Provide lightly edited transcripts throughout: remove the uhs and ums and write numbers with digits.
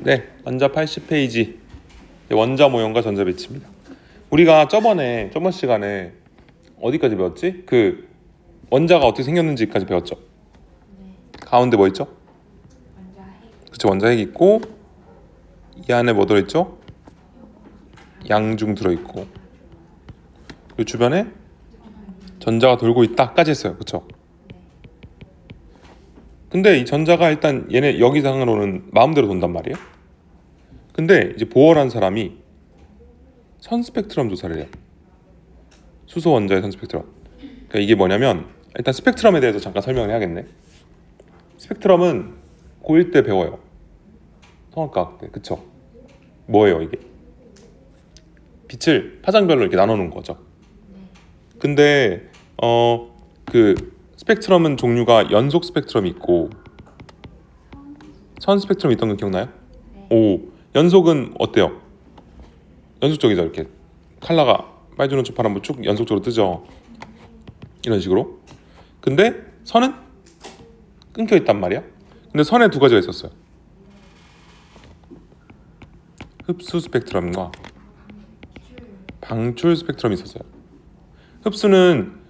네, 원자 80페이지 원자 모형과 전자 배치입니다. 우리가 저번 시간에 어디까지 배웠지? 그 원자가 어떻게 생겼는지까지 배웠죠? 네. 가운데 뭐 있죠? 원자 핵. 그쵸, 원자 핵 있고 이 안에 뭐 들어있죠? 양중 들어있고 그리고 주변에 전자가 돌고 있다까지 했어요. 그쵸? 근데 이 전자가 일단 얘네 여기상으로는 마음대로 돈단 말이에요. 근데 이제 보어라는 사람이 선 스펙트럼 조사를 해요. 수소 원자의 선 스펙트럼. 그러니까 이게 뭐냐면 일단 스펙트럼에 대해서 잠깐 설명을 해야겠네. 스펙트럼은 고1 때 배워요. 통합과학 때. 그쵸? 뭐예요 이게? 빛을 파장별로 이렇게 나눠 놓은 거죠. 근데 그 스펙트럼은 종류가 연속 스펙트럼이 있고 선 스펙트럼 있던 거 기억나요? 네. 오, 연속은 어때요? 연속적이죠. 이렇게 칼라가 빨주노 초파란 쭉 연속적으로 뜨죠. 이런 식으로. 근데 선은 끊겨 있단 말이야. 근데 선에 두 가지가 있었어요. 흡수 스펙트럼과 방출 스펙트럼이 있었어요. 흡수는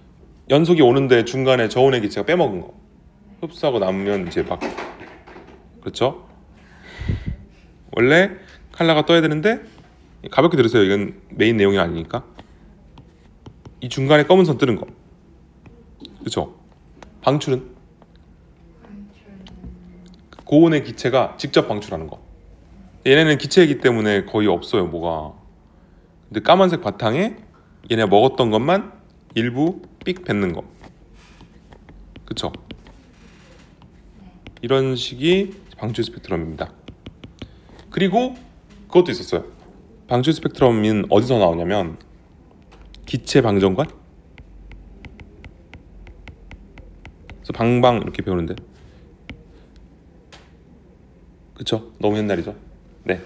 연속이 오는데 중간에 저온의 기체가 빼먹은 거. 흡수하고 남으면 이제 막 그렇죠? 원래 칼라가 떠야 되는데 가볍게 들으세요. 이건 메인 내용이 아니니까. 이 중간에 검은 선 뜨는 거. 그렇죠? 방출은 고온의 기체가 직접 방출하는 거. 얘네는 기체이기 때문에 거의 없어요. 뭐가. 근데 까만색 바탕에 얘네가 먹었던 것만 일부 삑 뱉는 거. 그쵸? 이런 식이 방출 스펙트럼입니다. 그리고 그것도 있었어요. 방출 스펙트럼은 어디서 나오냐면 기체 방정관? 그래서 방방 이렇게 배우는데 그쵸? 너무 옛날이죠? 네.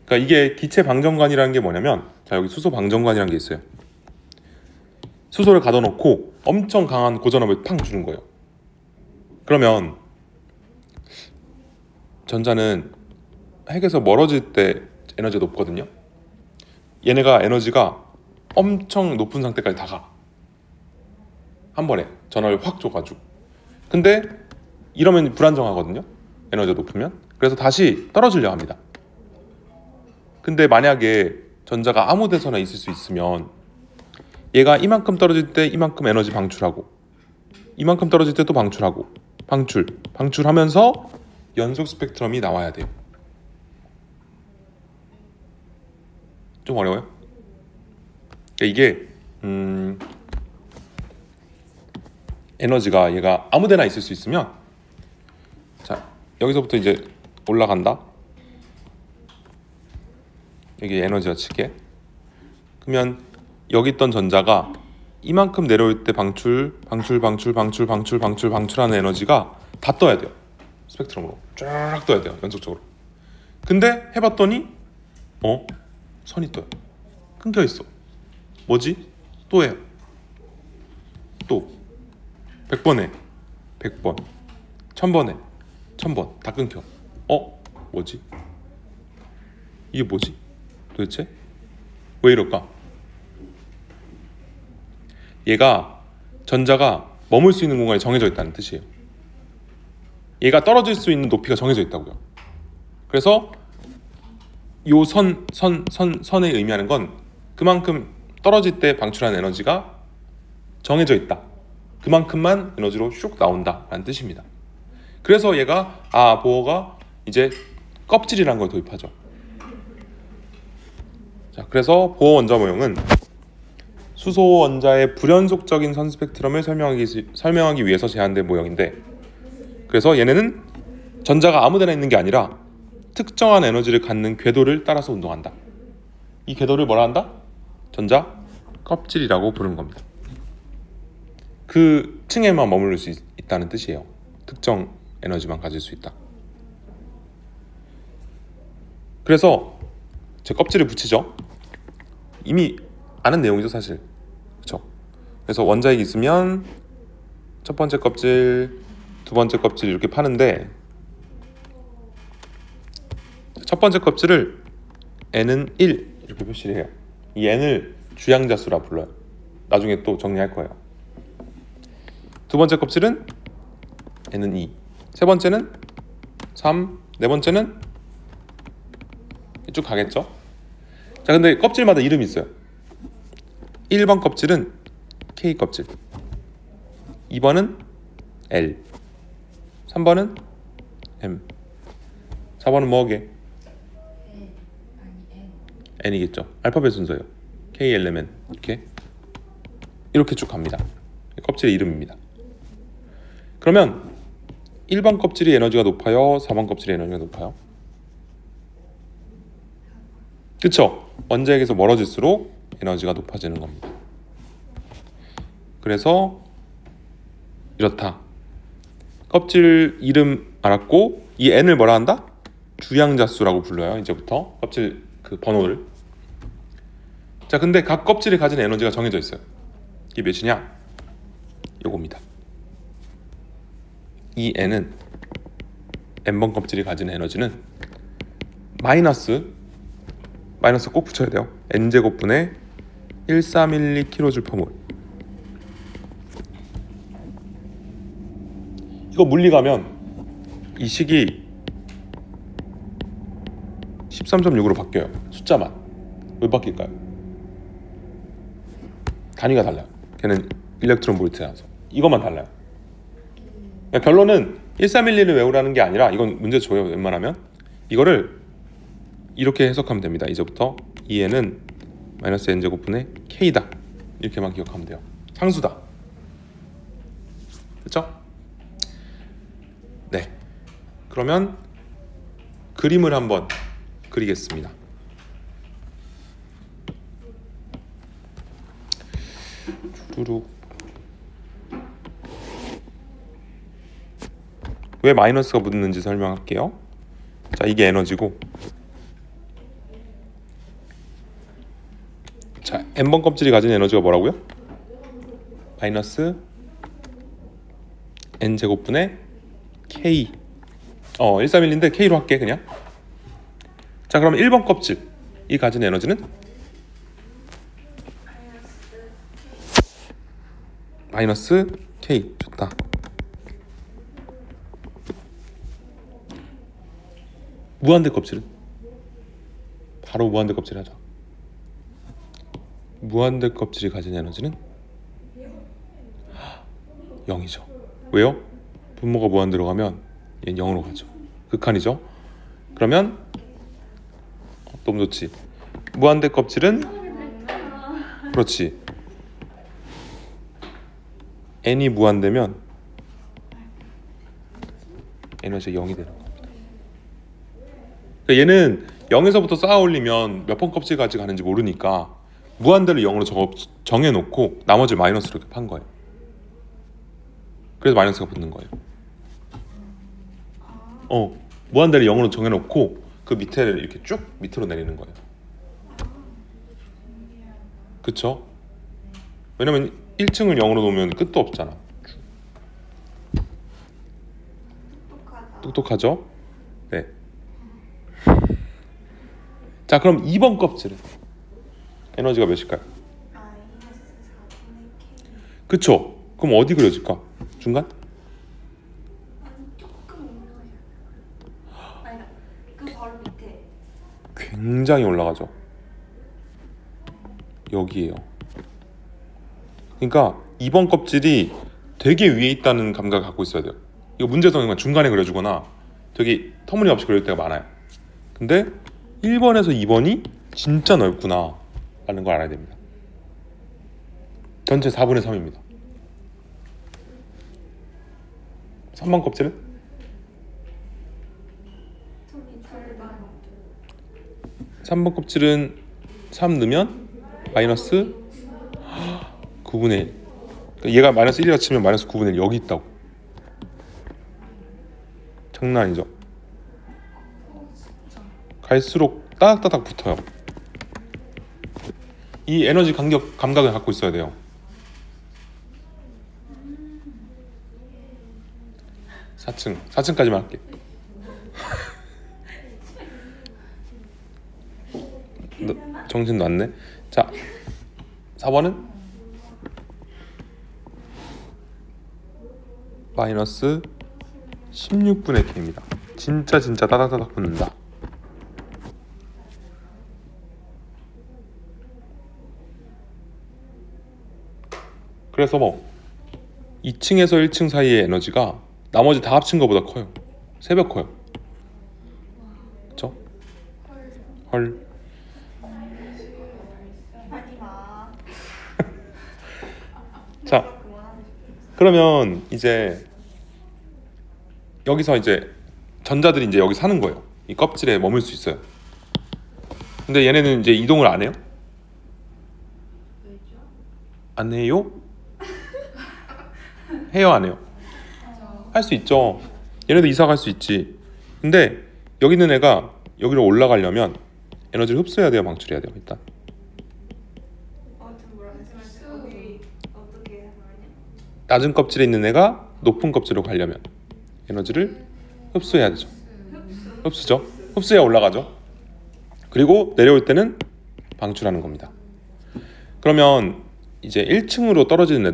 그러니까 이게 기체 방정관이라는 게 뭐냐면 자 여기 수소 방정관이라는 게 있어요. 수소를 가둬놓고 엄청 강한 고전압을 팡 주는 거예요. 그러면 전자는 핵에서 멀어질 때 에너지가 높거든요. 얘네가 에너지가 엄청 높은 상태까지 다 가. 한 번에 전압을 확 줘가지고. 근데 이러면 불안정하거든요. 에너지가 높으면. 그래서 다시 떨어지려 합니다. 근데 만약에 전자가 아무 데서나 있을 수 있으면 얘가 이만큼 떨어질 때 이만큼 에너지 방출하고 이만큼 떨어질 때 또 방출하고 방출하면서 연속 스펙트럼이 나와야 돼요. 좀 어려워요? 이게 에너지가 얘가 아무데나 있을 수 있으면 자 여기서부터 이제 올라간다. 여기 에너지가 칠게. 그러면 여기 있던 전자가 이만큼 내려올 때 방출하는 에너지가 다 떠야 돼요. 스펙트럼으로 쫙 떠야 돼요. 연속적으로. 근데 해봤더니 선이 떠요. 끊겨 있어. 뭐지? 또 해요. 또 100번에 100번 1000번에 1000번 다 끊겨. 뭐지? 이게 뭐지? 도대체? 왜 이럴까? 얘가 전자가 머물 수 있는 공간이 정해져 있다는 뜻이에요. 얘가 떨어질 수 있는 높이가 정해져 있다고요. 그래서 요 선에 의미하는 건 그만큼 떨어질 때 방출하는 에너지가 정해져 있다. 그만큼만 에너지로 슉 나온다라는 뜻입니다. 그래서 얘가 보어가 이제 껍질이라는 걸 도입하죠. 자, 그래서 보어 원자 모형은 수소 원자의 불연속적인 선 스펙트럼을 설명하기 위해서 제안된 모형인데 그래서 얘네는 전자가 아무데나 있는 게 아니라 특정한 에너지를 갖는 궤도를 따라서 운동한다. 이 궤도를 뭐라 한다? 전자 껍질이라고 부르는 겁니다. 그 층에만 머무를 수 있다는 뜻이에요. 특정 에너지만 가질 수 있다. 그래서 제 껍질을 붙이죠. 이미 아는 내용이죠 사실. 그렇죠? 그래서 원자핵이 있으면 첫 번째 껍질, 두 번째 껍질 이렇게 파는데 첫 번째 껍질을 n은 1 이렇게 표시를 해요. 이 n을 주양자수라 불러요. 나중에 또 정리할 거예요. 두 번째 껍질은 n은 2, 세 번째는 3, 네 번째는 쭉 가겠죠. 자, 근데 껍질마다 이름이 있어요. 1번 껍질은 K 껍질, 2번은 L, 3번은 M, 4번은 뭐게? N이겠죠. 알파벳 순서예요. K, L, M, N 이렇게 쭉 갑니다. 껍질의 이름입니다. 그러면 1번 껍질이 에너지가 높아요? 4번 껍질이 에너지가 높아요? 그쵸? 원자핵에서 멀어질수록 에너지가 높아지는 겁니다. 그래서 이렇다. 껍질 이름 알았고 이 n을 뭐라 한다? 주양자수라고 불러요. 이제부터 껍질 그 번호를. 자, 근데 각 껍질이 가진 에너지가 정해져 있어요. 이게 몇이냐? 요겁니다. 이 n은 n번 껍질이 가진 에너지는 마이너스 꼭 붙여야 돼요. n제곱분의 14mK/몰. 이거 물리 가면 이 식이 13.6으로 바뀌어요. 숫자만. 왜 바뀔까요? 단위가 달라요. 걔는 일렉트론 볼트라서. 이것만 달라요. 그러니까 결론은 14ml를 외우라는 게 아니라, 이건 문제 줘요 웬만하면. 이거를 이렇게 해석하면 됩니다. 이제부터 이 n은 마이너스 n제곱분의 k다. 이렇게만 기억하면 돼요. 상수다. 그렇죠? 네. 그러면 그림을 한번 그리겠습니다. 주르륵. 왜 마이너스가 붙는지 설명할게요. 자, 이게 에너지고, 자, n번 껍질이 가진 에너지가 뭐라고요? 마이너스 n제곱분의 k. 13일인데 k로 할게 그냥. 자, 그럼 1번 껍질이 가진 에너지는 마이너스 k. 좋다. 무한대 껍질은? 바로 무한대 껍질 하자. 무한대 껍질이 가진 에너지는 0이죠. 왜요? 분모가 무한대로 가면 얘는 0으로 가죠. 극한이죠. 그러면 너무 좋지. 무한대 껍질은, 그렇지, n이 무한대면 에너지가 0이 되는 겁니다. 그러니까 얘는 0에서부터 쌓아 올리면 몇 번 껍질까지 가는지 모르니까 무한대를 0으로 정해놓고 나머지를 마이너스로 이렇게 판 거예요. 그래서 마이너스가 붙는 거예요. 무한대를 0으로 정해놓고 그 밑에를 이렇게 쭉 밑으로 내리는 거예요. 그쵸? 왜냐면 1층을 0으로 놓으면 끝도 없잖아. 똑똑하죠? 네. 자, 그럼 2번 껍질은 에너지가 몇일까요? 그쵸? 그럼 어디 그려질까? 중간? 조금 올라가요. 아니, 그 바로 밑에. 굉장히 올라가죠. 여기에요. 그러니까 2번 껍질이 되게 위에 있다는 감각을 갖고 있어야 돼요. 이거 문제성이면 중간에 그려주거나 되게 터무니없이 그릴 때가 많아요. 근데 1번에서 2번이 진짜 넓구나 라는 걸 알아야 됩니다. 전체 4분의 3입니다. 3번 껍질은? 3번 껍질은 3 넣으면 마이너스 9분의 1. 그러니까 얘가 마이너스 1이라 치면 마이너스 9분의 1 여기 있다고. 장난 아니죠? 갈수록 따닥따닥 붙어요. 이 에너지 감각을 갖고 있어야 돼요. 4층까지만 할게. 정신 놨네. 자, 4번은 마이너스 16분의 k입니다. 진짜 따닥따닥 붙는다. 그래서 뭐 2층에서 1층 사이의 에너지가 나머지 다 합친 것보다 커요. 3배 커요. 그쵸? 헐. 하지마. 자, 그러면 이제 여기서 이제 전자들이 이제 여기 사는 거예요. 이 껍질에 머물 수 있어요. 근데 얘네는 이제 이동을 안 해요? 안 해요? 해요, 안 해요? 할 수 있죠. 얘네도 이사 갈 수 있지. 근데 여기 있는 애가 여기로 올라가려면 에너지를 흡수해야 돼요, 방출해야 돼요, 일단. 좀 뭐라 하지 말지. 어떻게 하냐? 낮은 껍질에 있는 애가 높은 껍질로 가려면 에너지를 흡수해야 되죠. 흡수죠. 흡수해야 올라가죠. 그리고 내려올 때는 방출하는 겁니다. 그러면 이제 1층으로 떨어지는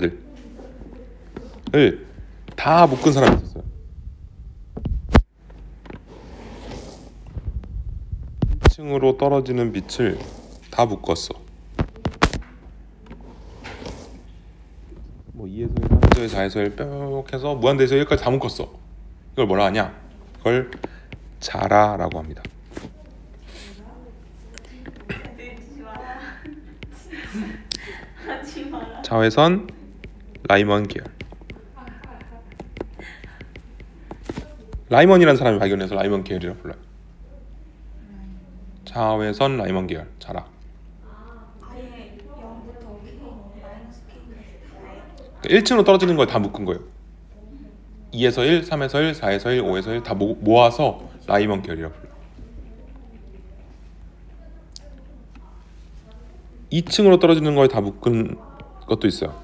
애들을 다 묶은 사람이 있었어요. 1층으로 떨어지는 빛을 다 묶었어. 뭐 2에서 1, 3에서 1, 4에서 1 뿅 해서 무한대에서 1까지 다 묶었어. 이걸 뭐라 하냐? 그걸 자라라고 합니다. 하지 마라. 자외선 라이먼 계열. 라이먼이라는 사람이 발견해서 라이먼 계열이라고 불러요. 자외선 라이먼 계열 자라. 아예 0부터 K, 마이너스 K까지 다예요. 1층으로 떨어지는 걸 다 묶은 거예요. 2에서 1, 3에서 1, 4에서 1, 5에서 1 다 모아서 라이먼 계열이라고 불러요. 2층으로 떨어지는 걸 다 묶은 것도 있어요.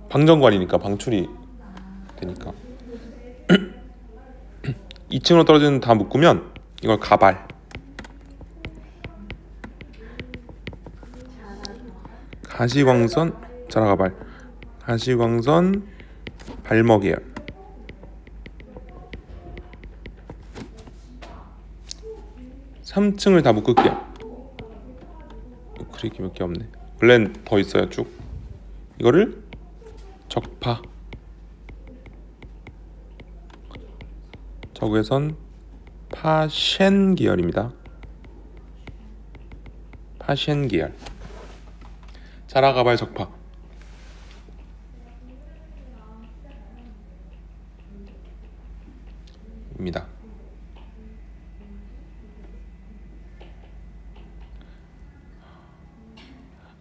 방전관이니까 방출이 되니까 2층으로 떨어지는 다 묶으면 이걸 가발, 가시광선, 자라가발, 가시광선 발머 계열. 3층을 다 묶을게요. 그리기 몇 개 없네. 원래는 더 있어요. 쭉 이거를 적파, 적외선 파셴 계열입니다. 파셴 계열. 자라가발 적파. 입니다.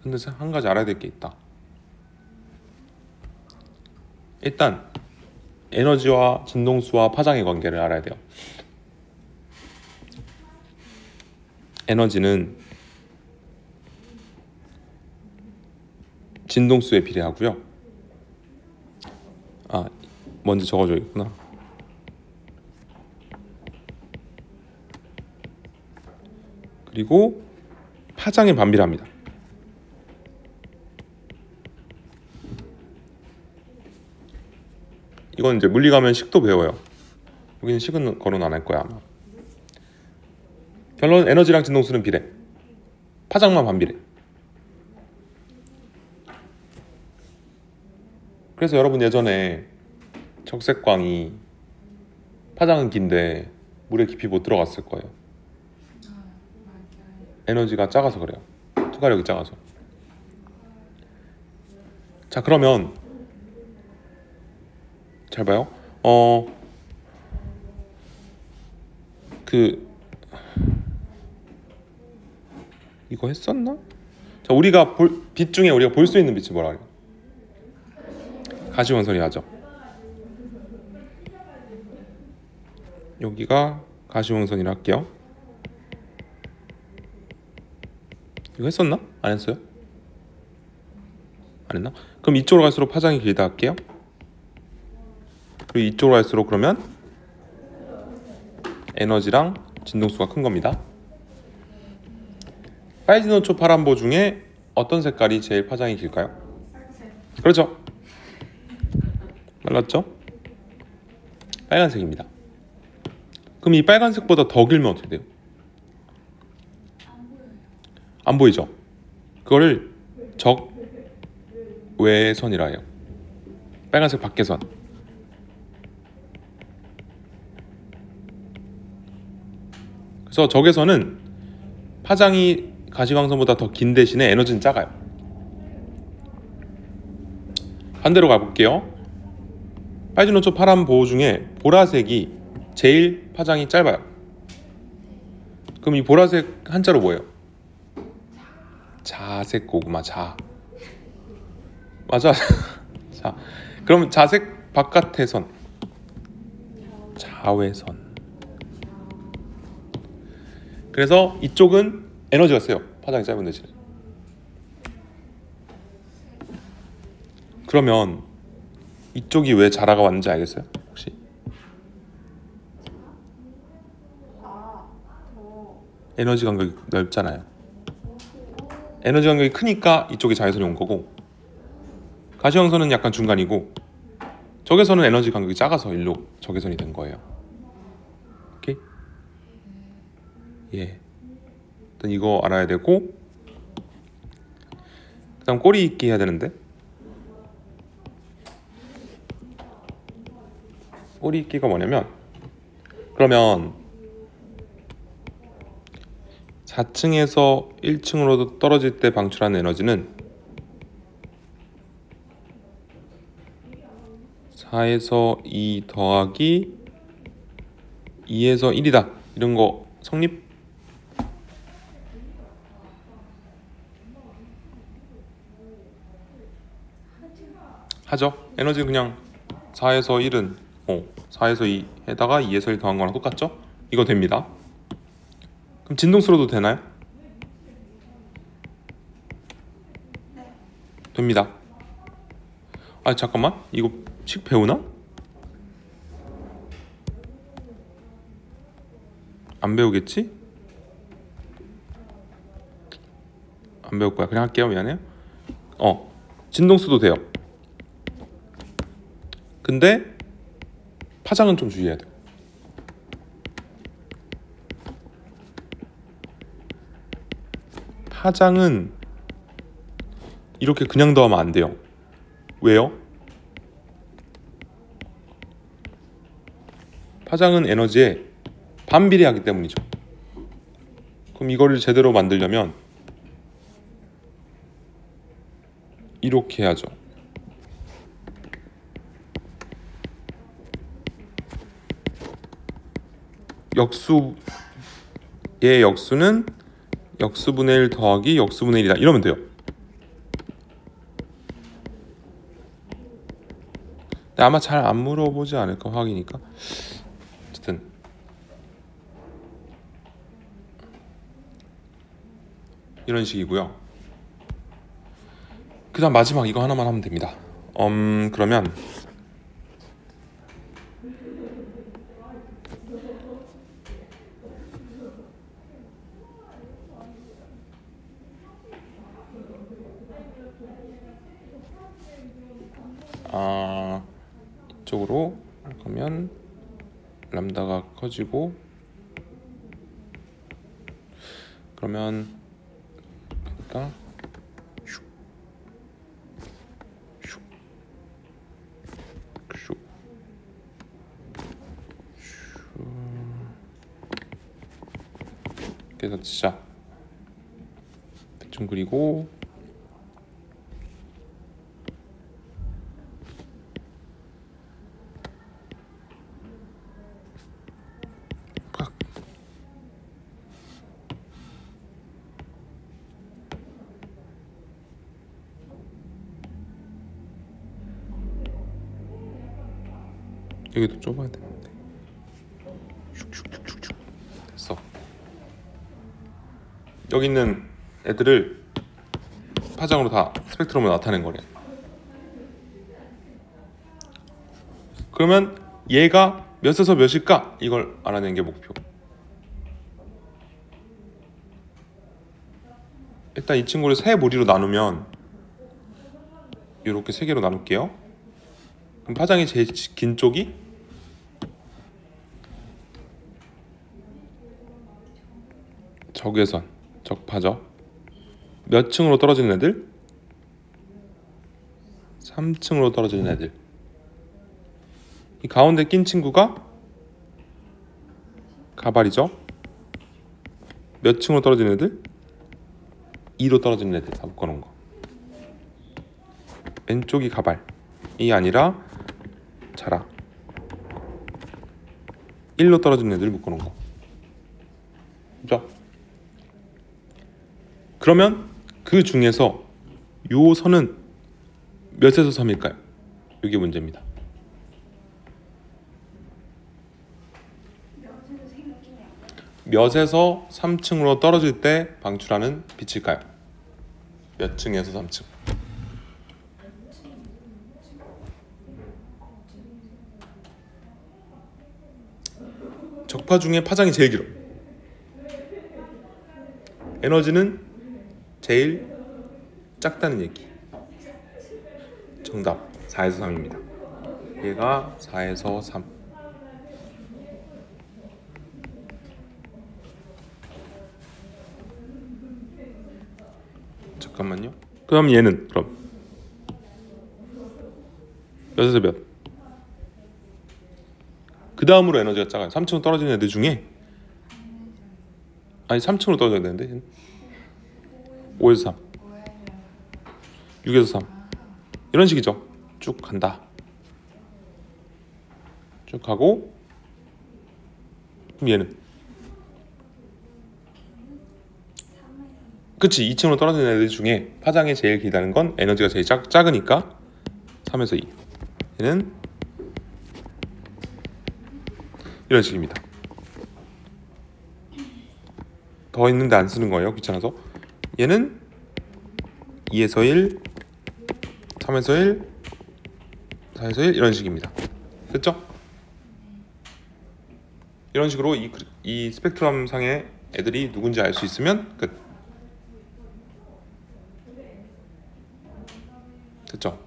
근데 한 가지 알아야 될 게 있다. 일단 에너지와 진동수와 파장의 관계를 알아야 돼요. 에너지는 진동수에 비례하고요. 먼저 적어줘야겠구나. 그리고 파장에 반비례합니다. 이건 이제 물리 가면 식도 배워요. 여기는 식은 거론 안 할 거야 아마. 결론 에너지랑 진동수는 비례. 파장만 반비례. 그래서 여러분 예전에 적색광이 파장은 긴데 물에 깊이 못 들어갔을 거예요. 에너지가 작아서 그래요. 투과력이 작아서. 자, 그러면 잘 봐요. 이거 했었나? 자, 우리가 빛 중에 우리가 볼 수 있는 빛이 뭐라 그래요? 가시광선이 하죠. 여기가 가시광선이라 할게요. 이거 했었나? 안 했어요? 안 했나? 그럼 이쪽으로 갈수록 파장이 길다 할게요. 그리고 이쪽으로 갈수록 그러면 에너지랑 진동수가 큰 겁니다. 빨진노초 파란보 중에 어떤 색깔이 제일 파장이 길까요? 빨간색. 그렇죠. 말랐죠? 빨간색입니다. 그럼 이 빨간색보다 더 길면 어떻게 돼요? 안 보여요. 안 보이죠? 그거를 적외선이라 해요. 빨간색 밖에선. 그래서 적외선은 파장이 가시광선보다 더 긴 대신에 에너지는 작아요. 반대로 가볼게요. 빨진노초 파란 보호 중에 보라색이 제일 파장이 짧아요. 그럼 이 보라색 한자로 뭐예요? 자색 고구마. 자. 맞아. 자. 그럼 자색 바깥의 선. 자외선. 그래서 이쪽은 에너지가 세요. 파장이 짧은 대신에. 그러면 이쪽이 왜 자라가 왔는지 알겠어요? 혹시? 더. 에너지 간격이 넓잖아요. 에너지 간격이 크니까 이쪽에 자외선이 온 거고, 가시광선은 약간 중간이고, 적외선은 에너지 간격이 작아서 일로 적외선이 된 거예요. 오케이? 예. 일단 이거 알아야 되고, 그다음 꼬리 있기 해야 되는데, 꼬리 있기가 뭐냐면, 그러면 4층에서 1층으로 떨어질 때 방출하는 에너지는 4에서 2 더하기 2에서 1이다. 이런 거 성립? 하죠. 에너지는 그냥 4에서 1은 4에서 2에다가 2에서 1 더한 거랑 똑같죠? 이거 됩니다. 그럼 진동수로도 되나요? 네. 됩니다. 아 잠깐만, 이거 식 배우나? 안 배우겠지? 안 배울 거야. 그냥 할게요. 미안해요. 진동수도 돼요. 근데 파장은 좀 주의해야 돼요. 파장은 이렇게 그냥 더하면 안 돼요. 왜요? 파장은 에너지에 반비례하기 때문이죠. 그럼 이거를 제대로 만들려면 이렇게 해야죠. 얘의 역수는 역수분의 1 더하기 역수분의 1이다. 이러면 돼요. 근데 아마 잘 안 물어보지 않을까, 화학이니까. 어쨌든 이런 식이고요. 그 다음 마지막 이거 하나만 하면 됩니다. 그러면 이쪽으로 가면 람다가 커지고, 그러면 그러니까 슉, 슉, 슉, 슉. 그래서 진짜 대충 그리고 여기도 좁아야 되는데. 슉슉슉슉슉. 됐어. 여기 있는 애들을 파장으로 다 스펙트럼으로 나타낸 거래. 그러면 얘가 몇에서 몇일까? 이걸 알아내는 게 목표. 일단 이 친구를 세 무리로 나누면 이렇게 세 개로 나눌게요. 그럼 파장이 제일 긴 쪽이 적외선, 적파죠. 몇 층으로 떨어지는 애들? 3층으로 떨어지는 애들. 이 가운데 낀 친구가 가발이죠. 몇 층으로 떨어지는 애들? 2로 떨어지는 애들 다 묶어놓은 거. 왼쪽이 가발이 아니라 자라. 1로 떨어지는 애들 묶어놓은 거. 그죠? 그러면 그 중에서 요 선은 몇에서 3일까요? 이게 문제입니다. 몇에서 3층으로 떨어질 때 방출하는 빛일까요? 몇 층에서 3층? 적파 중에 파장이 제일 길어. 에너지는 제일 작다는 얘기. 정답 4에서 3입니다. 얘가 4에서 3. 잠깐만요. 그럼 얘는 그럼 몇에서 몇? 그 다음으로 에너지가 작아요. 3층으로 떨어지는 애들 중에 아니 3층으로 떨어져야 되는데 얘는 5에서 3, 6에서 3 이런 식이죠. 쭉 간다. 쭉 가고 그럼 얘는 그치 2층으로 떨어지는 애들 중에 파장이 제일 길다는 건 에너지가 제일 작으니까 3에서 2. 얘는 이런 식입니다. 더 있는데 안 쓰는 거예요. 귀찮아서. 얘는 2에서 1, 3에서 1, 4에서 1 이런 식입니다. 됐죠? 이런 식으로 이 스펙트럼 상의 애들이 누군지 알 수 있으면 끝. 됐죠?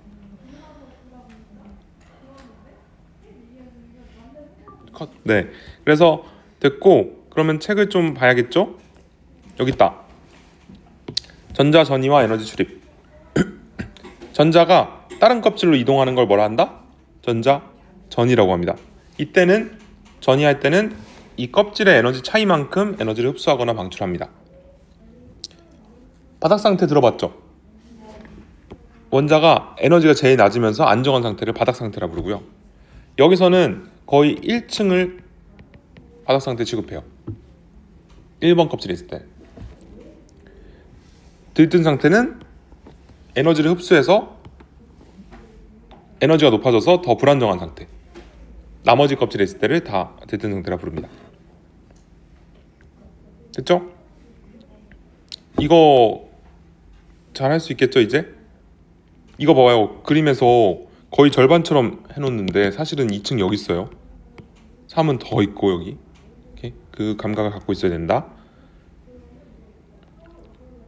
컷. 네. 그래서 됐고 그러면 책을 좀 봐야겠죠? 여기 있다. 전자 전이와 에너지 출입. 전자가 다른 껍질로 이동하는 걸 뭐라 한다? 전자 전이라고 합니다. 이때는 전이할 때는 이 껍질의 에너지 차이만큼 에너지를 흡수하거나 방출합니다. 바닥 상태 들어봤죠? 원자가 에너지가 제일 낮으면서 안정한 상태를 바닥 상태라 부르고요. 여기서는 거의 1층을 바닥 상태 취급해요. 1번 껍질에 있을 때. 들뜬 상태는 에너지를 흡수해서 에너지가 높아져서 더 불안정한 상태. 나머지 껍질에 있을 때를 다 들뜬 상태라 부릅니다. 됐죠? 이거 잘 할 수 있겠죠 이제? 이거 봐봐요. 그림에서 거의 절반처럼 해놓는데 사실은 2층 여기 있어요. 3은 더 있고 여기. 이렇게 그 감각을 갖고 있어야 된다.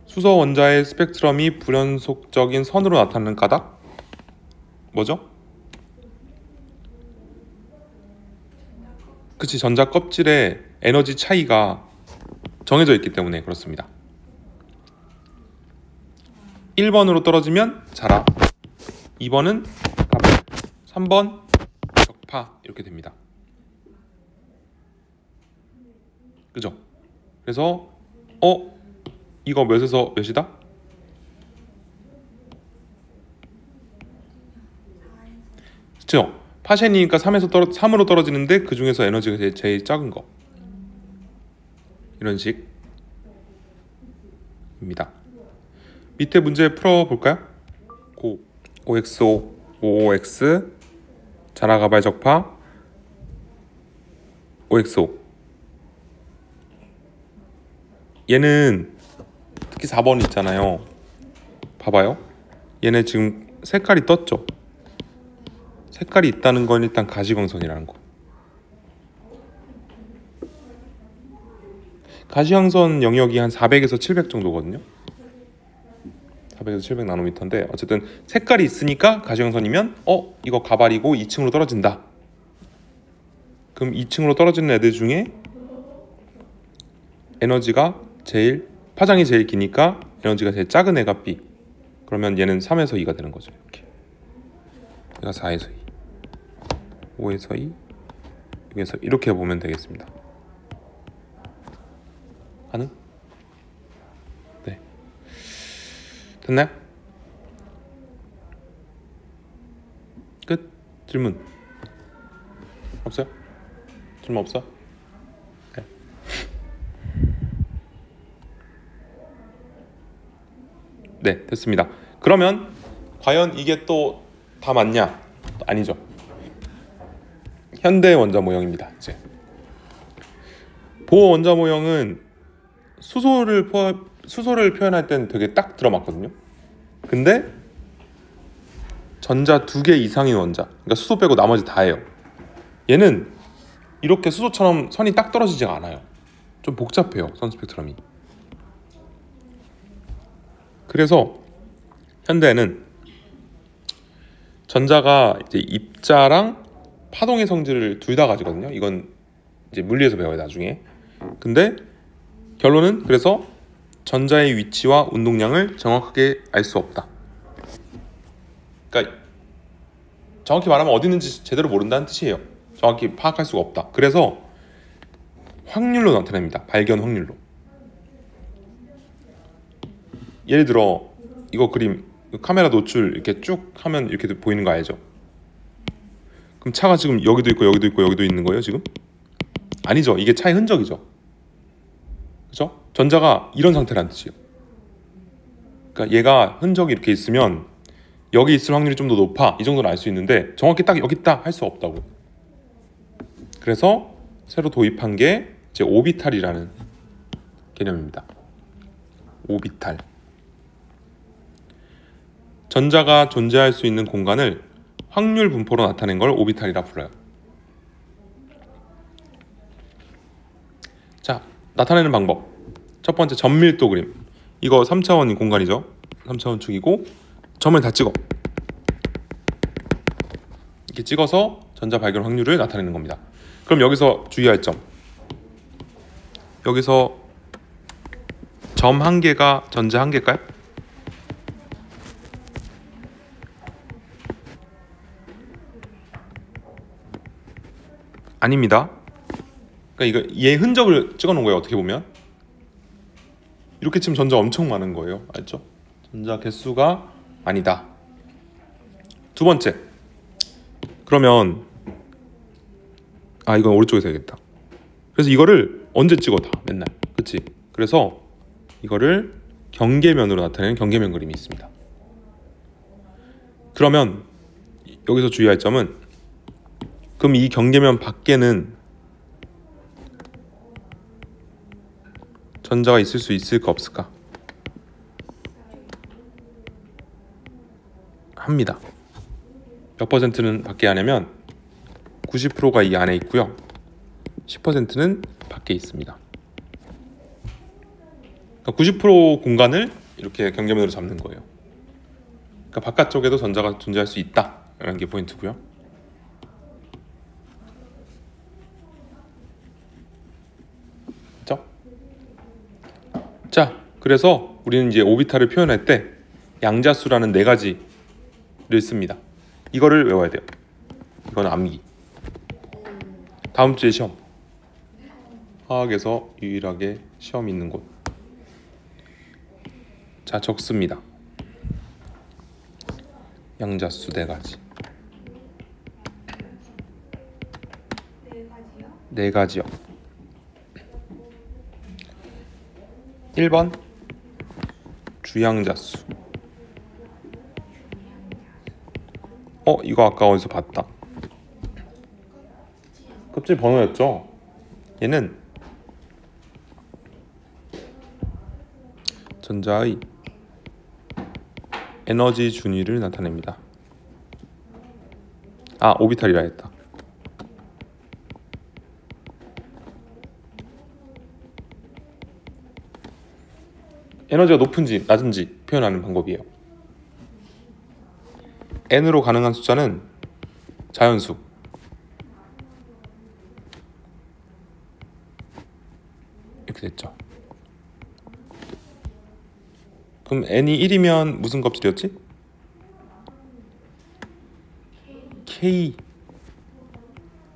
수소 원자의 스펙트럼이 불연속적인 선으로 나타나는 까닭? 뭐죠? 그치, 전자 껍질에 에너지 차이가 정해져 있기 때문에 그렇습니다. 1번으로 떨어지면 자라, 2번은 가발, 3번 적파 이렇게 됩니다. 그죠? 그래서 이거 몇에서 몇이다? 그쵸? 파션이니까 3으로 떨어지는데 그 중에서 에너지가 제일 작은 거. 이런 식입니다. 밑에 문제 풀어볼까요? 고 OXO, OOX, 자라가발 적파, OXO. 얘는 특히 4번 있잖아요. 봐봐요. 얘네 지금 색깔이 떴죠? 색깔이 있다는 건 일단 가시광선이라는 거. 가시광선 영역이 한 400에서 700 정도거든요. 400에서 700 나노미터인데 어쨌든 색깔이 있으니까 가시광선이면 이거 가발이고 2층으로 떨어진다. 그럼 2층으로 떨어지는 애들 중에 에너지가 파장이 제일 기니까 에너지가 제일 작은 애가 B. 그러면 얘는 3에서 2가 되는 거죠. 이렇게. 얘가 4에서 2, 5에서 2, 6에서 이렇게 보면 되겠습니다. 가능? 네. 됐나요? 끝. 질문 없어요? 질문 없어? 네. 네, 됐습니다. 그러면 과연 이게 또 다 맞냐? 아니죠. 현대 원자 모형입니다. 이제 보호 원자 모형은 수소를 표현할 때는 되게 딱 들어맞거든요. 근데 전자 2개 이상인 원자, 그러니까 수소 빼고 나머지 다예요. 얘는 이렇게 수소처럼 선이 딱 떨어지지 않아요. 좀 복잡해요, 선 스펙트럼이. 그래서 현대에는 전자가 이제 입자랑 파동의 성질을 둘 다 가지거든요. 이건 이제 물리에서 배워요, 나중에. 근데 결론은 그래서 전자의 위치와 운동량을 정확하게 알 수 없다. 그러니까 정확히 말하면 어디 있는지 제대로 모른다는 뜻이에요. 정확히 파악할 수가 없다. 그래서 확률로 나타냅니다. 발견 확률로. 예를 들어 이거 그림 카메라 노출 이렇게 쭉 하면 이렇게 보이는 거 알죠? 그럼 차가 지금 여기도 있고 여기도 있고 여기도 있는 거예요 지금? 아니죠. 이게 차의 흔적이죠. 그렇죠? 전자가 이런 상태라는 뜻이에요. 그러니까 얘가 흔적이 이렇게 있으면 여기 있을 확률이 좀 더 높아, 이 정도는 알 수 있는데 정확히 딱 여기 있다 할 수 없다고. 그래서 새로 도입한 게 이제 오비탈이라는 개념입니다. 오비탈. 전자가 존재할 수 있는 공간을 확률 분포로 나타낸 걸 오비탈이라 불러요. 자, 나타내는 방법. 첫 번째 점밀도 그림. 이거 3차원 공간이죠. 3차원 축이고 점을 다 찍어. 이렇게 찍어서 전자 발견 확률을 나타내는 겁니다. 그럼 여기서 주의할 점. 여기서 점 한 개가 전자 한 개일까요? 아닙니다. 그러니까 이거 얘 흔적을 찍어 놓은 거예요. 어떻게 보면 이렇게 치면 전자 엄청 많은 거예요. 알죠? 전자 개수가 아니다. 두 번째. 그러면 이건 오른쪽에서 해야겠다. 그래서 이거를 언제 찍어 다 맨날. 그치? 그래서 이거를 경계면으로 나타내는 경계면 그림이 있습니다. 그러면 여기서 주의할 점은 그럼 이 경계면 밖에는 전자가 있을 수 있을까 없을까? 합니다. 몇 퍼센트는 밖에 하냐면 90%가 이 안에 있고요. 10%는 밖에 있습니다. 그러니까 90% 공간을 이렇게 경계면으로 잡는 거예요. 그러니까 바깥쪽에도 전자가 존재할 수 있다. 라는 게 포인트고요. 자, 그래서 우리는 이제 오비탈을 표현할 때 양자수라는 4가지를 씁니다. 이거를 외워야 돼요. 이건 암기. 다음 주에 시험. 화학에서 유일하게 시험 있는 곳. 자, 적습니다. 양자수 4가지. 4가지요? 1번 주양자수. 이거 아까 어디서 봤다. 껍질 번호였죠. 얘는 전자의 에너지 준위를 나타냅니다. 오비탈이라 했다. 에너지가 높은지 낮은지 표현하는 방법이에요. n으로 가능한 숫자는 자연수. 이렇게 됐죠. 그럼 n이 1이면 무슨 껍질이었지? K,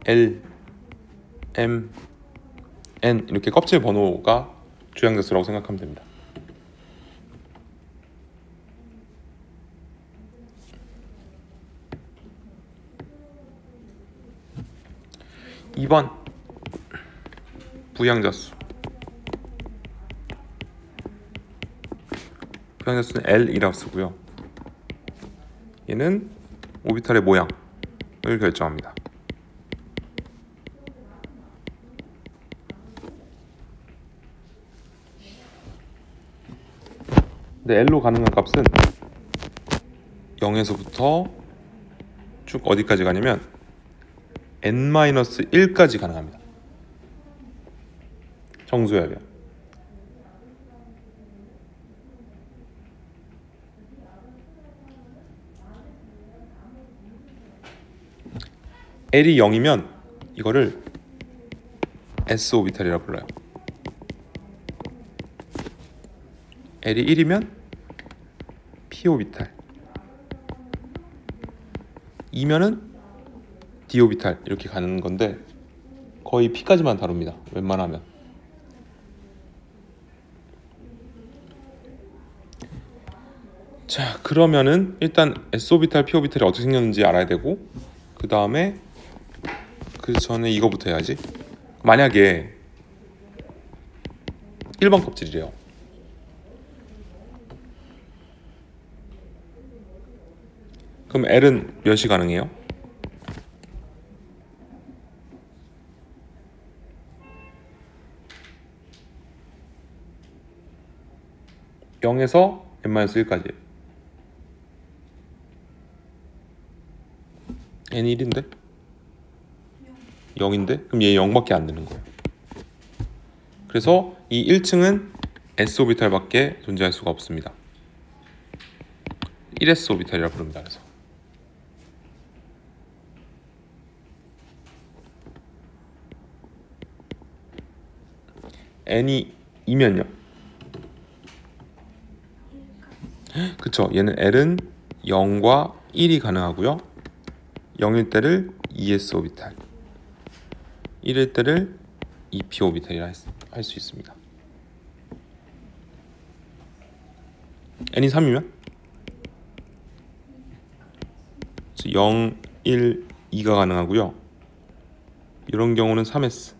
L, M, N 이렇게 껍질 번호가 주양자수라고 생각하면 됩니다. 2번 부양자수. 부양자수는 L이라고 쓰고요. 얘는 오비탈의 모양을 결정합니다. 근데 L로 가능한 값은 0에서부터 쭉 어디까지 가냐면 n-1까지 가능합니다. 정수해야 돼요. L이 0이면 이거를 S 오비탈이라 불러요. L이 1이면 P 오비탈, 2면은 D 오비탈 이렇게 가는 건데 거의 P까지만 다룹니다. 웬만하면. 자, 그러면은 일단 S 오비탈, P 오비탈이 어떻게 생겼는지 알아야 되고, 그 다음에 그 전에 이거부터 해야지. 만약에 1번 껍질이래요. 그럼 L은 몇이 가능해요? (0에서 n-1까지) n이 1인데? 0인데? 그럼 얘 0밖에 안 되는 거예요. 그래서 이 1층은 s 오비탈밖에 존재할 수가 없습니다. 1s 오비탈이라 부릅니다. 그래서 n이 2면요. 그쵸, 얘는 L은 0과 1이 가능하고요. 0일 때를 2s 오비탈, 1일 때를 2p 오비탈이라 할 수 있습니다. n이 3이면 0, 1, 2가 가능하고요. 이런 경우는 3s,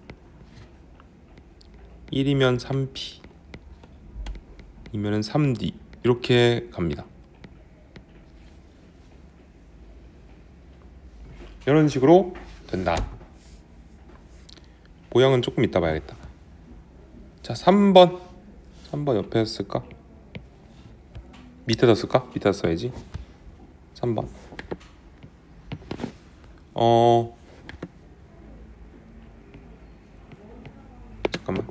1이면 3p, 2면은 3d 이렇게 갑니다. 이런 식으로 된다. 모양은 조금 이따 봐야겠다. 자, 3번 옆에 쓸까? 밑에다 쓸까? 밑에다 써야지. 3번 잠깐만,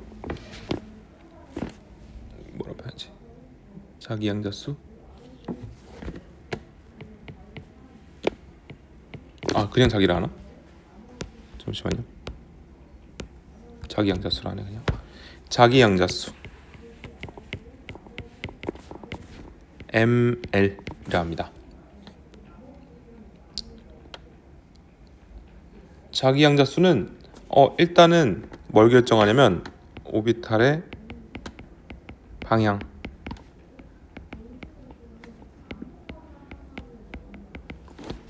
뭐라고 해야지? 자기 양자수? 그냥 자기라 하나? 잠시만요. 자기 양자수라 하네. 그냥 자기 양자수 ML이라 합니다. 자기 양자수는 일단은 뭘 결정하냐면 오비탈의 방향,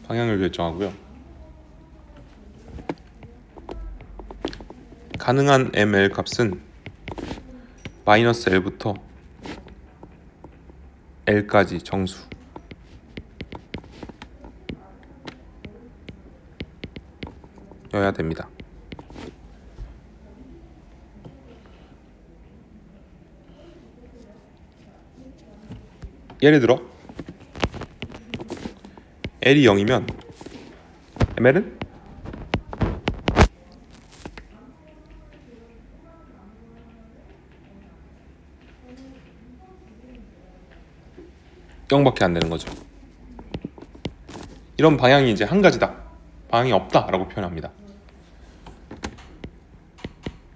방향을 결정하고요. 가능한 ml 값은 마이너스 L부터 L까지 정수. 여야 됩니다. 예를 들어 L이 0이면 ml은 0밖에 안 되는 거죠. 이런 방향이 이제 한 가지다, 방향이 없다 라고 표현합니다.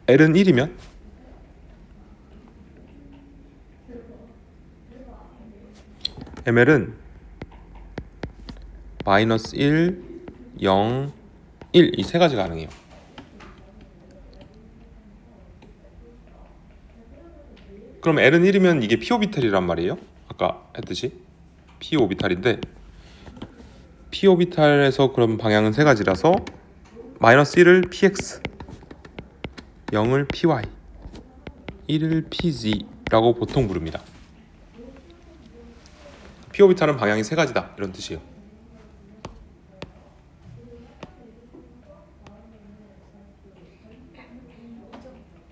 L은 1이면 ML은 마이너스 1, 0, 1 이 세 가지가 가능해요. 그럼 L은 1이면 이게 p 오비탈이란 말이에요. 아까 했듯이 p 오비탈인데 p 오비탈에서 그럼 방향은 세 가지라서 마이너스 1을 px, 0을 py, 1을 pz라고 보통 부릅니다. p 오비탈은 방향이 세 가지다 이런 뜻이에요.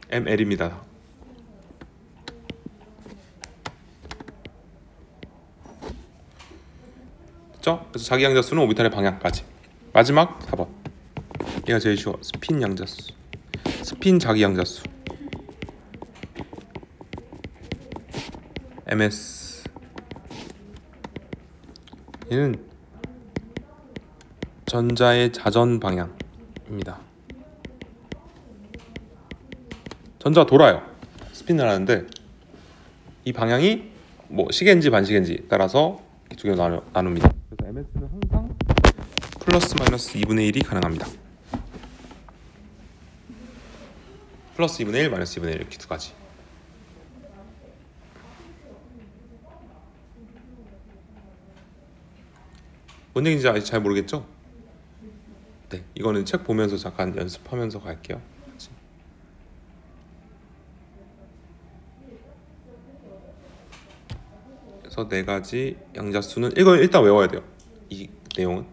ML입니다. 됐죠? 그래서 자기 양자수는 오비탈의 방향까지. 마지막 4번. 얘가 제일 쉬워. 스핀 양자수. 스핀 자기 양자수. MS. 얘는 전자의 자전 방향입니다. 전자가 돌아요. 스핀을 하는데 이 방향이 뭐 시계인지 반시계인지 따라서 이 두 개로 나눕니다. 그래서 MS는 항상 플러스 마이너스 2분의 1이 가능합니다. 플러스 2분의 1, 마이너스 2분의 1 이렇게 두 가지. 뭔 얘기인지 아직 잘 모르겠죠? 네, 이거는 책 보면서 잠깐 연습하면서 갈게요. 그래서 네 가지 양자수는 이거 일단 외워야 돼요. 이 내용은.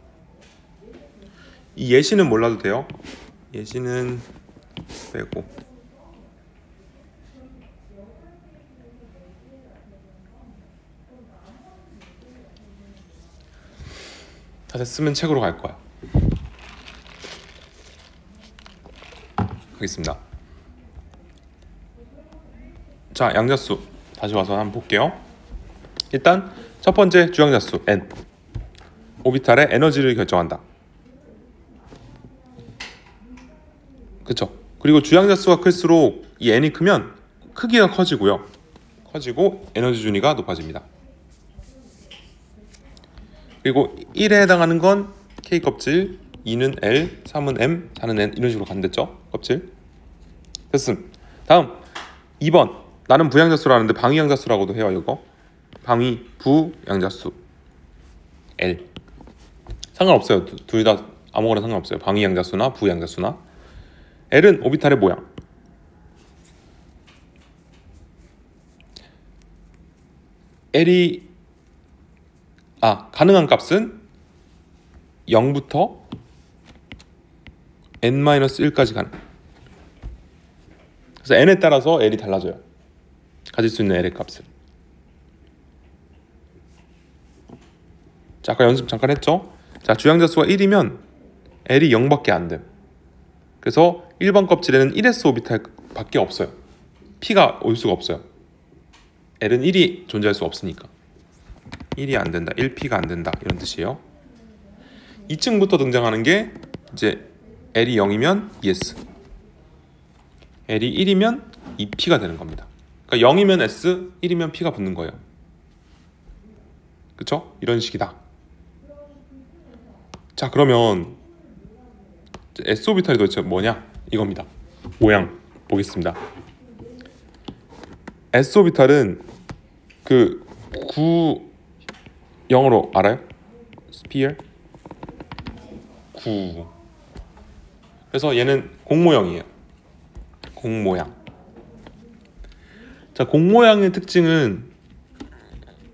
이 예시는 몰라도 돼요. 예시는 빼고. 다 됐으면 책으로 갈 거야. 가겠습니다. 자, 양자수 다시 와서 한번 볼게요. 일단 첫 번째 주양자수 n, 오비탈의 에너지를 결정한다. 그쵸? 그리고 주양자수가 클수록 이 n이 크면 크기가 커지고요. 커지고 에너지 준위가 높아집니다. 그리고 1에 해당하는 건 K 껍질, 2는 L, 3은 M, 4는 N 이런 식으로 간댔죠? 껍질. 됐음. 다음 2번. 나는 부양자수라는데 방위양자수라고도 해요. 이거 방위 부양자수 L. 상관없어요. 둘 다 아무거나 상관없어요. 방위양자수나 부양자수나. L은 오비탈의 모양. L이 가능한 값은 0부터 n-1까지 가능. 그래서 n에 따라서 L이 달라져요. 가질 수 있는 L의 값을. 자, 아까 연습 잠깐 했죠? 자, 주양자수가 1이면 L이 0밖에 안 돼. 그래서 1번 껍질에는 1s 오비탈 밖에 없어요. P가 올 수가 없어요. L은 1이 존재할 수 없으니까. 1이 안 된다. 1P가 안 된다. 이런 뜻이에요. 2층부터 등장하는 게 이제 L이 0이면 ES. L이 1이면 2P가 되는 겁니다. 그러니까 0이면 S, 1이면 P가 붙는 거예요. 그쵸? 이런 식이다. 자, 그러면 S 오비탈이 도대체 뭐냐? 이겁니다. 모양 보겠습니다. S 오비탈은 그 영어로 알아요? 스피어? 구. 그래서 얘는 공모형이에요. 공모양. 자, 공모양의 특징은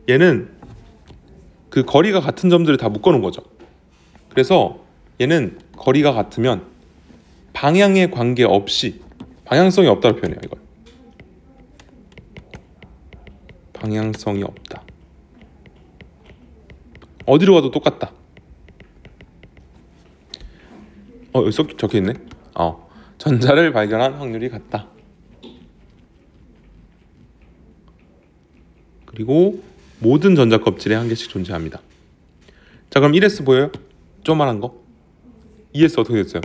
얘는 그 거리가 같은 점들을 다 묶어놓은 거죠. 그래서 얘는 거리가 같으면 방향에 관계없이 방향성이 없다고 표현해요. 이걸 방향성이 없다. 어디로 가도 똑같다. 여기 적혀있네. 전자를 발견한 확률이 같다. 그리고 모든 전자 껍질에 한 개씩 존재합니다. 자, 그럼 1s 보여요? 조그만한 거. 2s 어떻게 됐어요?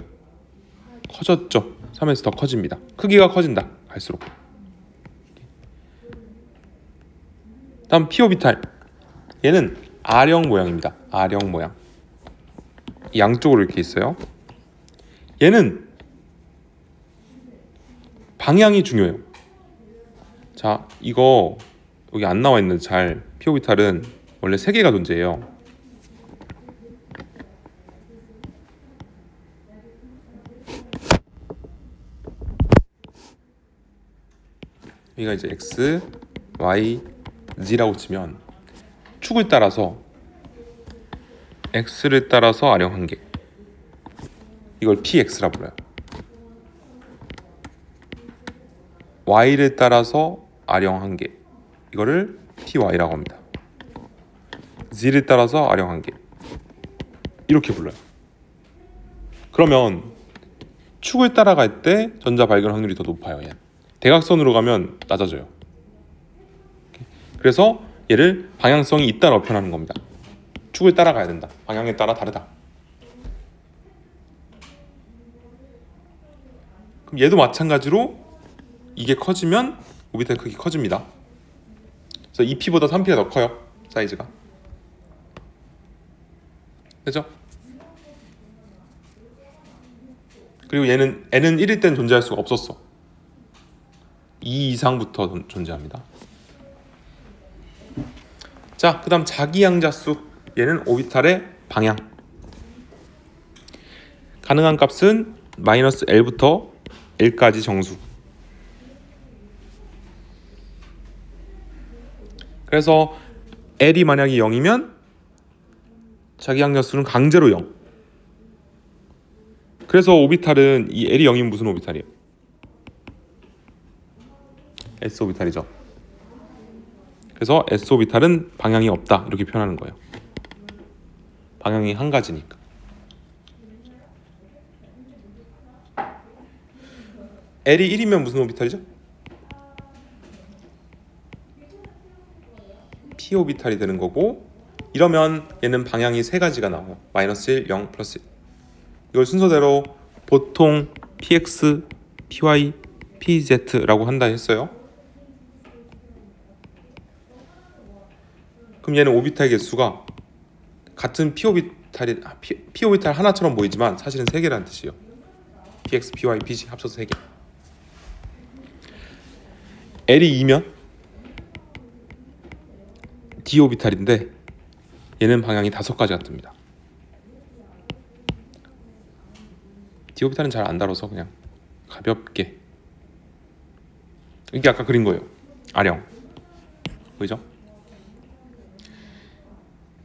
커졌죠. 3s 더 커집니다. 크기가 커진다. 갈수록. 다음 p 오비탈. 얘는 R형 모양입니다. R형 모양. 양쪽으로 이렇게 있어요. 얘는 방향이 중요해요. 자, 이거 여기 안 나와 있는 잘 p 오비탈은 원래 3개가 존재해요. 여기가 이제 x, y, z라고 치면 축을 따라서 x를 따라서 R형 한 개. 이걸 px라 불러요. y를 따라서 R형 한 개. 이거를 py라고 합니다. z를 따라서 R형 한 개. 이렇게 불러요. 그러면 축을 따라갈 때 전자 발견 확률이 더 높아요. 얘는. 대각선으로 가면 낮아져요. 그래서 얘를 방향성이 있다라고 표현하는 겁니다. 축을 따라가야 된다. 방향에 따라 다르다. 그럼 얘도 마찬가지로 이게 커지면 오비탈 크기 커집니다. 그래서 2p보다 3p가 더 커요. 사이즈가. 그죠? 그리고 얘는 n은 1일 땐 존재할 수가 없었어. 2 이상부터 존재합니다. 자, 그 다음 자기양자수. 얘는 오비탈의 방향. 가능한 값은 마이너스 L부터 L까지 정수. 그래서 L이 만약에 0이면 자기양자수는 강제로 0. 그래서 오비탈은 이 L이 0이면 무슨 오비탈이에요? S 오비탈이죠. 그래서 S 오비탈은 방향이 없다. 이렇게 표현하는 거예요. 방향이 한 가지니까. L이 1이면 무슨 오비탈이죠? P 오비탈이 되는 거고, 이러면 얘는 방향이 3가지가 나와요. 마이너스 1, 0, 플러스 1. 이걸 순서대로 보통 PX, PY, PZ라고 한다 했어요. 그럼 얘는 오비탈 개수가 같은 P 오비탈 하나처럼 보이지만 사실은 3개라는 뜻이에요. PX, PY, PZ 합쳐서 3개. L이 2면 D 오비탈인데 얘는 방향이 5가지가 뜹니다. D 오비탈은 잘 안 다뤄서 그냥 가볍게. 이게 아까 그린 거예요. R형. 보이죠?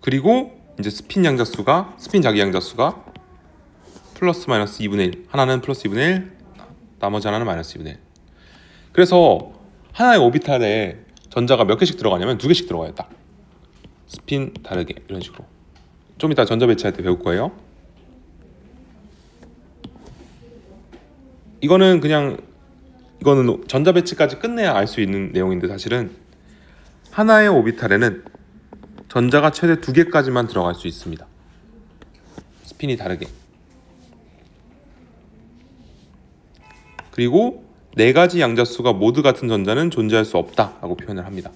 그리고 이제 스핀 자기 양자수가 플러스 마이너스 2분의 1. 하나는 플러스 2분의 1, 나머지 하나는 마이너스 2분의 1. 그래서 하나의 오비탈에 전자가 몇 개씩 들어가냐면 2개씩 들어가요. 딱. 스핀 다르게 이런 식으로. 좀 이따 전자 배치할 때 배울 거예요. 이거는 전자 배치까지 끝내야 알 수 있는 내용인데 사실은 하나의 오비탈에는 전자가 최대 2개까지만 들어갈 수 있습니다. 스핀이 다르게. 그리고 4가지 양자수가 모두 같은 전자는 존재할 수 없다라고 표현을 합니다.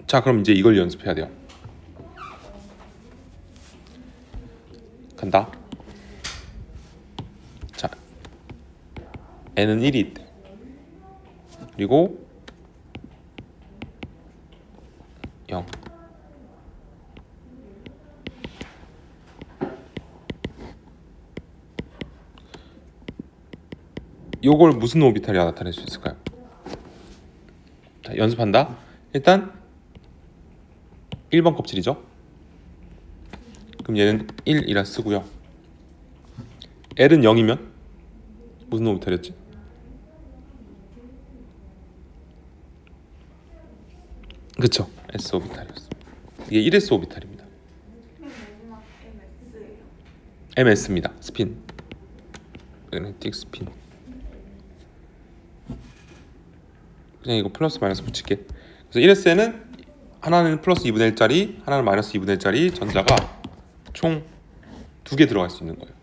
자, 그럼 이제 이걸 연습해야 돼요. 간다. 자, n은 1이 있대. 그리고 0. 요걸 무슨 오비탈이 나타낼 수 있을까요? 자, 연습한다. 일단 1번 껍질이죠. 그럼 얘는 1이라 쓰고요. L은 0이면 무슨 오비탈이었지? 그쵸, S 오비탈이었습니다. 이게 1S 오비탈입니다. 마지막 MS예요. MS입니다. 스핀. 매그네틱 스핀. 그냥 이거 플러스 마이너스 붙일게. 그래서 1s에는 하나는 플러스 2분의 1짜리, 하나는 마이너스 2분의 1짜리 전자가 총 2개 들어갈 수 있는 거예요.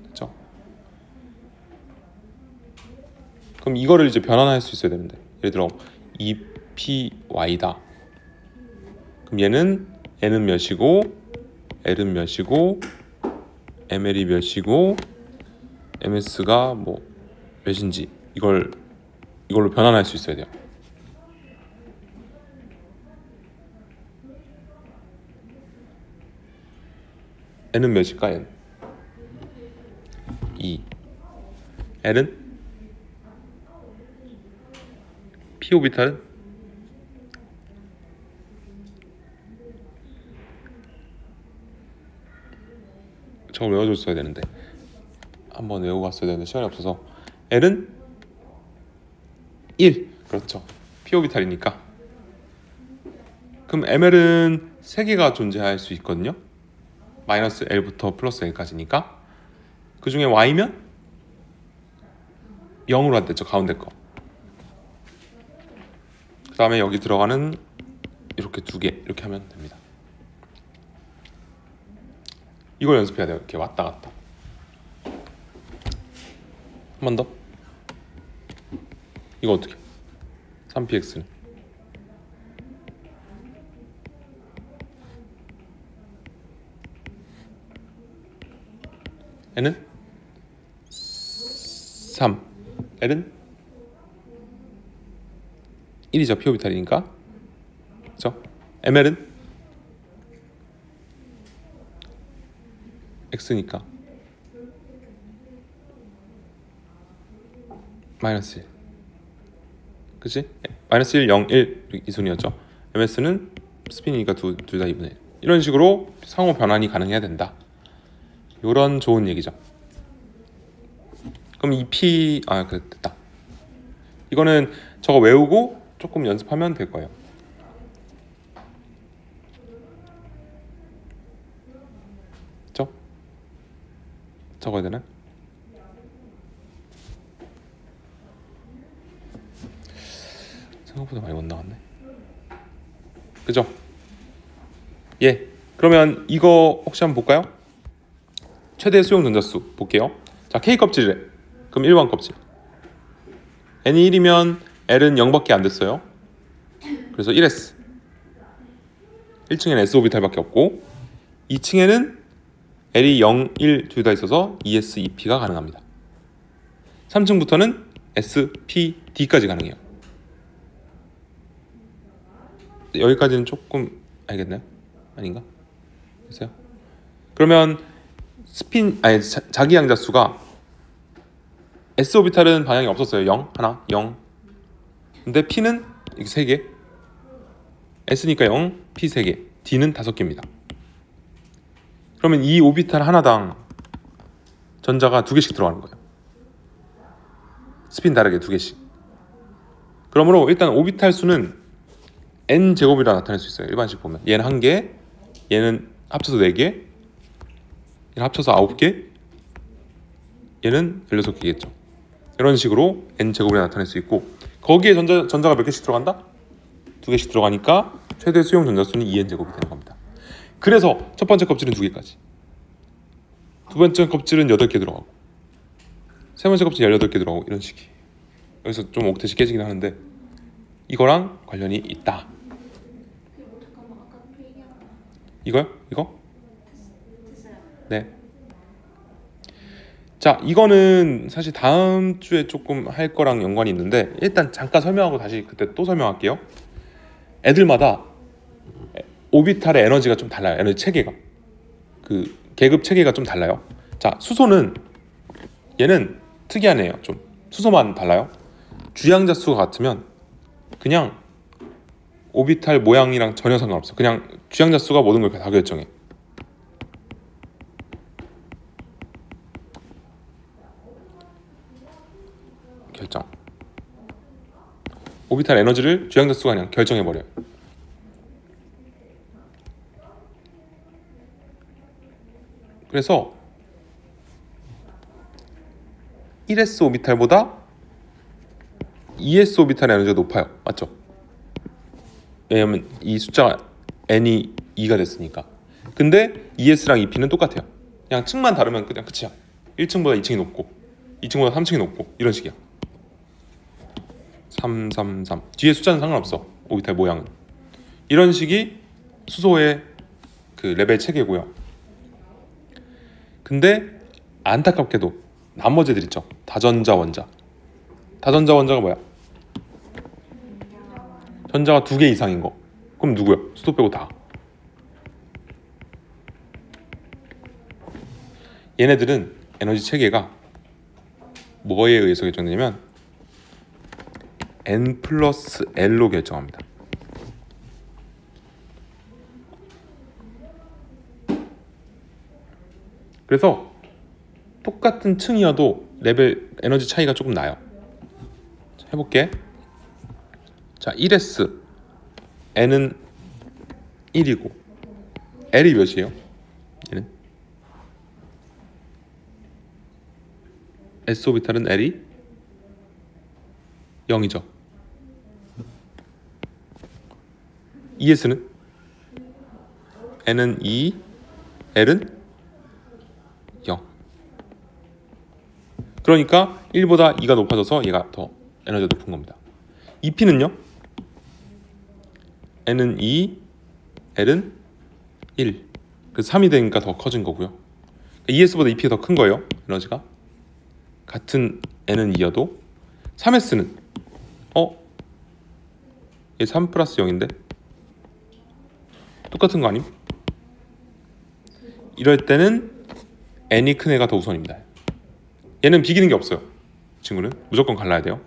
그렇죠? 그럼 이거를 이제 변환할 수 있어야 되는데, 예를 들어 2py다. 그럼 얘는 n은 몇이고 l은 몇이고 ml이 몇이고 ms가 뭐 몇인지 이걸로 변환할 수 있어야 돼요. n은 몇일까? n 2. l은 p 오비탈은 저걸 외워줬어야 되는데 한번 외우고 갔어야 되는데 시간이 없어서 l은 1. 그렇죠. p 오비탈이니까. 그럼 ml은 3개가 존재할 수 있거든요. 마이너스 l부터 플러스 l까지니까. 그 중에 y면 0으로 한댔죠. 가운데 거. 그 다음에 여기 들어가는 이렇게 2개 이렇게 하면 됩니다. 이걸 연습해야 돼요. 이렇게 왔다 갔다. 한 번 더. 이거 어떻게? 3px는 n은 3, l은 1이죠. p 오비탈이니까. 그렇죠? ml은 x니까 마이너스 1. 그치? 마이너스 1, 0, 1 이 순이었죠. ms는 스핀이니까 둘 다 2분의 1. 이런 식으로 상호 변환이 가능해야 된다. 요런 좋은 얘기죠. 그럼 이 p 그래 됐다. 이거는 저거 외우고 조금 연습하면 될 거예요. 그쵸? 적어야 되나? 생각보다 많이 못 나왔네. 그죠? 예. 그러면 이거 혹시 한번 볼까요? 최대 수용 전자수 볼게요. 자, K 껍질이래. 그럼 1번 껍질. n이 1이면 L은 0밖에 안 됐어요. 그래서 1s. 1층에는 s 오비탈밖에 없고 2층에는 L이 0, 1 둘 다 있어서 2s, 2p가 가능합니다. 3층부터는 s, p, d까지 가능해요. 여기까지는 조금 알겠나요? 아닌가? 됐어요? 그러면 자기 양자수가 s 오비탈은 방향이 없었어요. 0, 하나, 0. 근데 p는 이게 3개. s니까 0, p 3개. d는 5개입니다. 그러면 이 오비탈 하나당 전자가 2개씩 들어가는 거예요. 스핀 다르게 2개씩. 그러므로 일단 오비탈 수는 n 제곱이라 나타낼 수 있어요. 일반식 보면 얘는 1개, 얘는 합쳐서 4개, 얘는 합쳐서 9개, 얘는 16개겠죠. 이런 식으로 n 제곱이라 나타낼 수 있고 거기에 전자가 몇 개씩 들어간다? 2개씩 들어가니까 최대 수용 전자수는 2n 제곱이 되는 겁니다. 그래서 첫 번째 껍질은 2개까지, 두 번째 껍질은 8개 들어가고 세 번째 껍질 18개 들어가고 이런 식이. 여기서 좀 옥텟이 깨지긴 하는데 이거랑 관련이 있다. 그리고 잠깐만 아까 그 얘기한 거 이거요? 이거? 됐어요. 네. 자, 이거는 사실 다음 주에 조금 할 거랑 연관이 있는데 일단 잠깐 설명하고 다시 그때 또 설명할게요. 애들마다 오비탈의 에너지가 좀 달라요. 에너지 체계가. 그 계급 체계가 좀 달라요. 자, 수소는 얘는 특이한 애예요. 좀 수소만 달라요. 주양자 수가 같으면 그냥 오비탈 모양이랑 전혀 상관없어. 그냥 주양자 수가 모든 걸 다 결정해. 결정. 오비탈 에너지를 주양자 수가 그냥 결정해 버려요. 그래서 1s 오비탈보다 ES 오비탈의 에너지가 높아요. 맞죠? 왜냐면 이 숫자가 n이 2가 됐으니까. 근데 ES랑 EP는 똑같아요. 그냥 층만 다르면 그냥 끝이야. 1층보다 2층이 높고 2층보다 3층이 높고 이런 식이야. 333 뒤에 숫자는 상관없어. 오비탈 모양은. 이런 식이 수소의 그 레벨 체계고요. 근데 안타깝게도 나머지 애들 있죠. 다전자 원자. 다전자 원자가 뭐야? 전자가 2개 이상인 거. 그럼 누구야? 수소 빼고 다. 얘네들은 에너지 체계가 뭐에 의해서 결정되냐면 n 플러스 L로 결정합니다. 그래서 똑같은 층이어도 레벨 에너지 차이가 조금 나요. 자, 해볼게. 자, 1s n은 1이고 L이 몇이에요? 얘는 s 오비탈은 L이 0이죠. ES는 n은 2, L은 0. 그러니까 1보다 2가 높아져서 얘가 더 에너지가 높은 겁니다. EP는요? n은 2, L은 1. 그래서 3이 되니까 더 커진 거고요. ES보다 EP가 더 큰 거예요. 에너지가. 같은 n은 2여도 3s는 얘 3 플러스 0인데 똑같은 거 아님? 이럴 때는 n이 큰 애가 더 우선입니다. 얘는 비기는 게 없어요. 친구는 무조건 갈라야 돼요.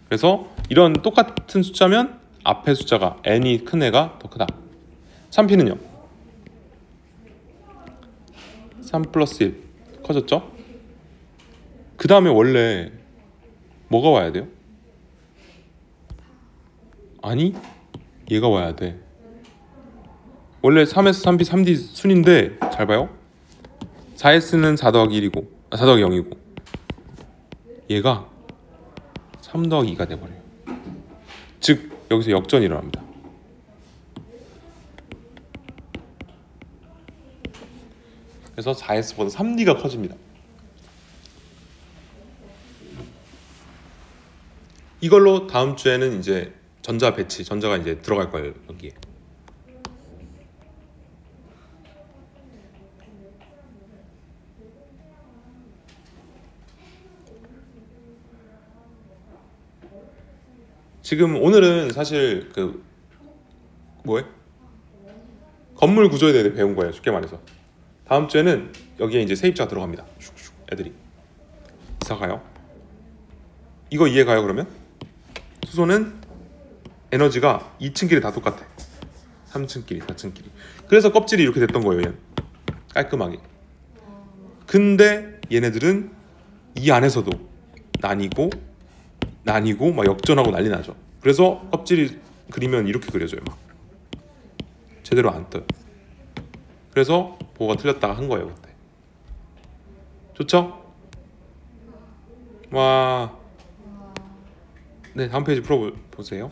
그래서 이런 똑같은 숫자면 앞에 숫자가 n이 큰 애가 더 크다. 3p는요? 3 플러스 1 커졌죠? 그 다음에 원래 뭐가 와야 돼요? 아니 얘가 와야 돼. 원래 3s, 3p, 3d 순인데 잘 봐요. 4s는 4 더하기 1이고 4 더하기 0이고 얘가 3 더하기 2가 돼버려요. 즉 여기서 역전이 일어납니다. 그래서 4s보다 3d가 커집니다. 이걸로 다음 주에는 이제 전자 배치, 전자가 이제 들어갈 거예요. 여기에. 지금 오늘은 사실 그 뭐해? 건물 구조에 대해 배운 거예요. 쉽게 말해서. 다음 주에는 여기에 이제 세입자가 들어갑니다. 슉슉 애들이 이사 가요. 이거 이해가요? 그러면 수소는 에너지가 2층끼리 다 똑같아. 3층끼리, 4층끼리. 그래서 껍질이 이렇게 됐던 거예요. 얘는 깔끔하게. 근데 얘네들은 이 안에서도 나뉘고 막 역전하고 난리 나죠. 그래서 껍질이 그리면 이렇게 그려져요. 막 제대로 안 떠요. 그래서 보고가 틀렸다가 한 거예요. 그때. 좋죠? 와. 네, 다음 페이지 풀어보세요.